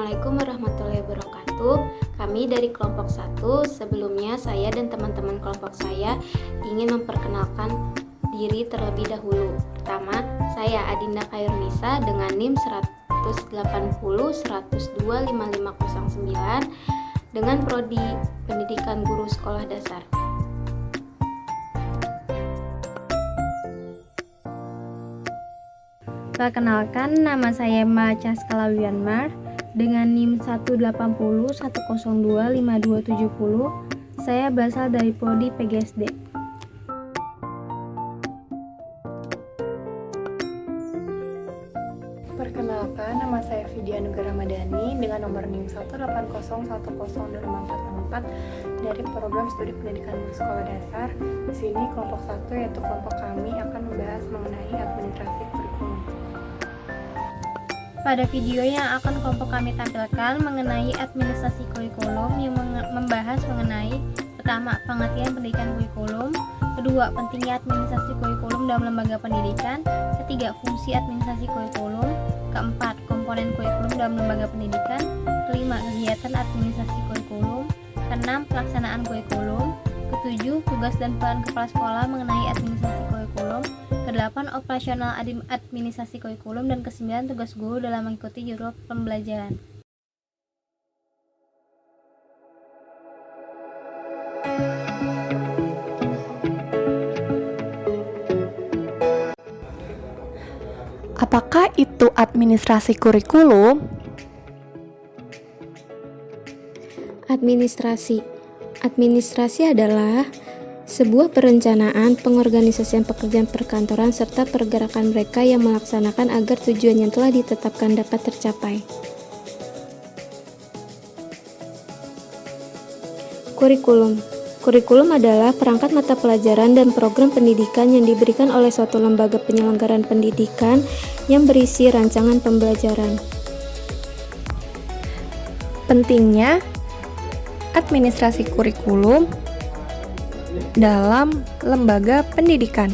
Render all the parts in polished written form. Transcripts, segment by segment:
Assalamualaikum warahmatullahi wabarakatuh. Kami dari kelompok 1, sebelumnya saya dan teman-teman kelompok saya ingin memperkenalkan diri terlebih dahulu. Pertama, saya Adinda Khairunisa dengan NIM 180-102-5509 dengan prodi Pendidikan Guru Sekolah Dasar. Perkenalkan, nama saya Macha Skalawianmar dengan NIM 180-102-5270. Saya berasal dari prodi PGSD. Perkenalkan, nama saya Vidya Nugra Ramadhani dengan nomor NIM 180102444 dari program studi pendidikan guru sekolah dasar. Di sini kelompok 1 yaitu kelompok kami akan membahas mengenai administrasi kurikulum. Pada video yang akan kelompok kami tampilkan mengenai administrasi kurikulum yang membahas mengenai pertama, pengertian pendidikan kurikulum, kedua, pentingnya administrasi kurikulum dalam lembaga pendidikan, ketiga, fungsi administrasi kurikulum, keempat, komponen kurikulum dalam lembaga pendidikan, kelima, kegiatan administrasi kurikulum, keenam, pelaksanaan kurikulum, ketujuh, tugas dan peran kepala sekolah mengenai administrasi kurikulum, kedelapan, operasional administrasi kurikulum, dan kesembilan, tugas guru dalam mengikuti jadwal pembelajaran. Apakah itu administrasi kurikulum? Administrasi adalah sebuah perencanaan, pengorganisasian pekerjaan perkantoran, serta pergerakan mereka yang melaksanakan agar tujuan yang telah ditetapkan dapat tercapai. Kurikulum adalah perangkat mata pelajaran dan program pendidikan yang diberikan oleh suatu lembaga penyelenggaraan pendidikan yang berisi rancangan pembelajaran. Pentingnya administrasi kurikulum dalam lembaga pendidikan.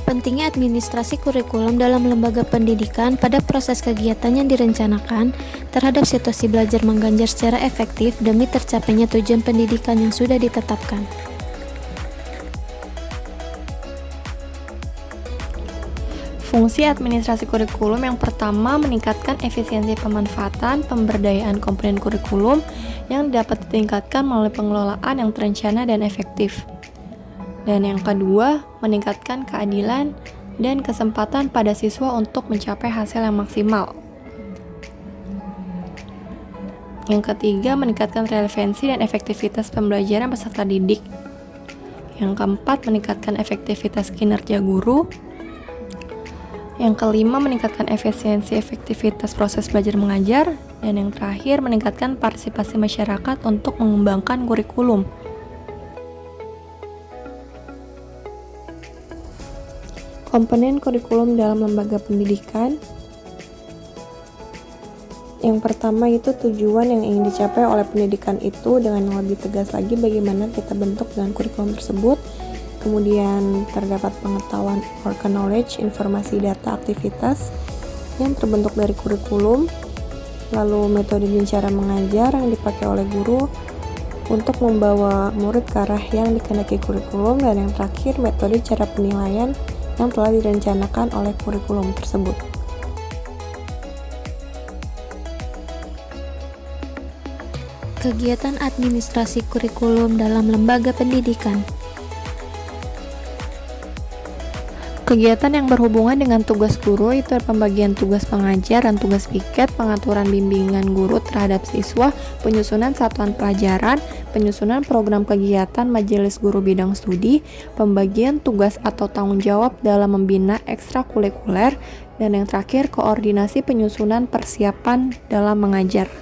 Pentingnya administrasi kurikulum dalam lembaga pendidikan pada proses kegiatan yang direncanakan terhadap situasi belajar mengganjar secara efektif demi tercapainya tujuan pendidikan yang sudah ditetapkan. Fungsi administrasi kurikulum yang pertama, meningkatkan efisiensi pemanfaatan pemberdayaan komponen kurikulum yang dapat ditingkatkan melalui pengelolaan yang terencana dan efektif. Dan yang kedua, meningkatkan keadilan dan kesempatan pada siswa untuk mencapai hasil yang maksimal. Yang ketiga, meningkatkan relevansi dan efektivitas pembelajaran peserta didik. Yang keempat, meningkatkan efektivitas kinerja guru. Yang kelima, meningkatkan efisiensi efektivitas proses belajar mengajar. Dan yang terakhir, meningkatkan partisipasi masyarakat untuk mengembangkan kurikulum. Komponen kurikulum dalam lembaga pendidikan. Yang pertama itu tujuan yang ingin dicapai oleh pendidikan itu, dengan lebih tegas lagi bagaimana kita bentuk dengan kurikulum tersebut. Kemudian terdapat pengetahuan or knowledge, informasi, data, aktivitas yang terbentuk dari kurikulum. Lalu metode dan cara mengajar yang dipakai oleh guru untuk membawa murid ke arah yang dikehendaki kurikulum. Dan yang terakhir, metode cara penilaian yang telah direncanakan oleh kurikulum tersebut. Kegiatan administrasi kurikulum dalam lembaga pendidikan. Kegiatan yang berhubungan dengan tugas guru itu pembagian tugas pengajar dan tugas piket, pengaturan bimbingan guru terhadap siswa, penyusunan satuan pelajaran, penyusunan program kegiatan majelis guru bidang studi, pembagian tugas atau tanggung jawab dalam membina ekstrakurikuler, dan yang terakhir koordinasi penyusunan persiapan dalam mengajar.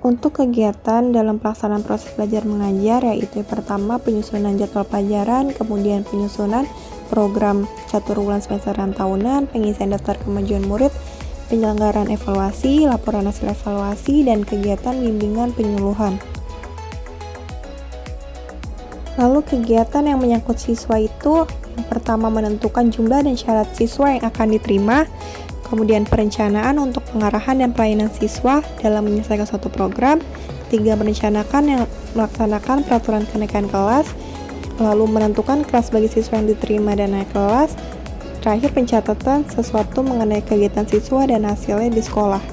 Untuk kegiatan dalam pelaksanaan proses belajar mengajar, yaitu pertama penyusunan jadwal pelajaran, kemudian penyusunan program catur bulan semesteran tahunan, pengisian daftar kemajuan murid, penyelenggaraan evaluasi, laporan hasil evaluasi, dan kegiatan bimbingan penyuluhan. Lalu kegiatan yang menyangkut siswa itu yang pertama menentukan jumlah dan syarat siswa yang akan diterima, kemudian perencanaan untuk pengarahan dan pelayanan siswa dalam menyelesaikan suatu program, ketiga melaksanakan peraturan kenaikan kelas, lalu menentukan kelas bagi siswa yang diterima dan naik kelas, terakhir pencatatan sesuatu mengenai kegiatan siswa dan hasilnya di sekolah.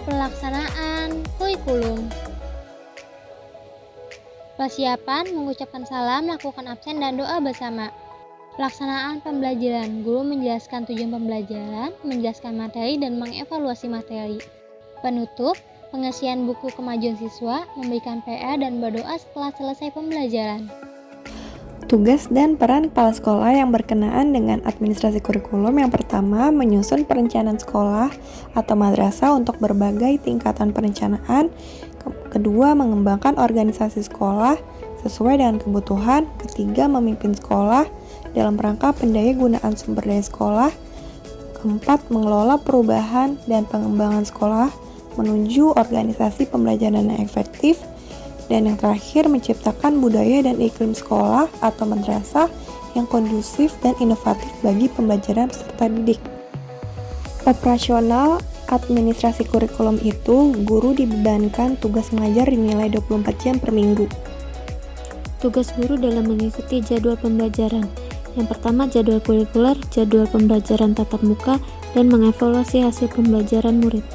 Pelaksanaan kurikulum. Persiapan, mengucapkan salam, melakukan absen dan doa bersama. Pelaksanaan pembelajaran. Guru menjelaskan tujuan pembelajaran, menjelaskan materi dan mengevaluasi materi. Penutup, pengisian buku kemajuan siswa, memberikan PR dan berdoa setelah selesai pembelajaran. Tugas dan peran kepala sekolah yang berkenaan dengan administrasi kurikulum. Yang pertama, menyusun perencanaan sekolah atau madrasah untuk berbagai tingkatan perencanaan. Kedua, mengembangkan organisasi sekolah sesuai dengan kebutuhan. Ketiga, memimpin sekolah dalam rangka pendaya gunaan sumber daya sekolah. Keempat, mengelola perubahan dan pengembangan sekolah menuju organisasi pembelajaran yang efektif. Dan yang terakhir, menciptakan budaya dan iklim sekolah atau madrasah yang kondusif dan inovatif bagi pembelajaran peserta didik. Operasional administrasi kurikulum itu, guru dibebankan tugas mengajar dinilai 24 jam per minggu. Tugas guru dalam mengikuti jadwal pembelajaran. Yang pertama, jadwal kurikuler, jadwal pembelajaran tatap muka, dan mengevaluasi hasil pembelajaran murid.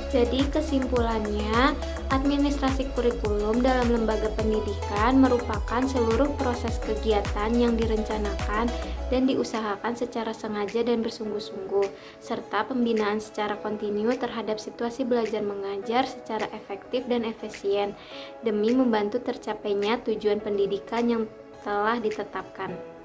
Jadi kesimpulannya, administrasi kurikulum dalam lembaga pendidikan merupakan seluruh proses kegiatan yang direncanakan dan diusahakan secara sengaja dan bersungguh-sungguh, serta pembinaan secara kontinu terhadap situasi belajar mengajar secara efektif dan efisien, demi membantu tercapainya tujuan pendidikan yang telah ditetapkan.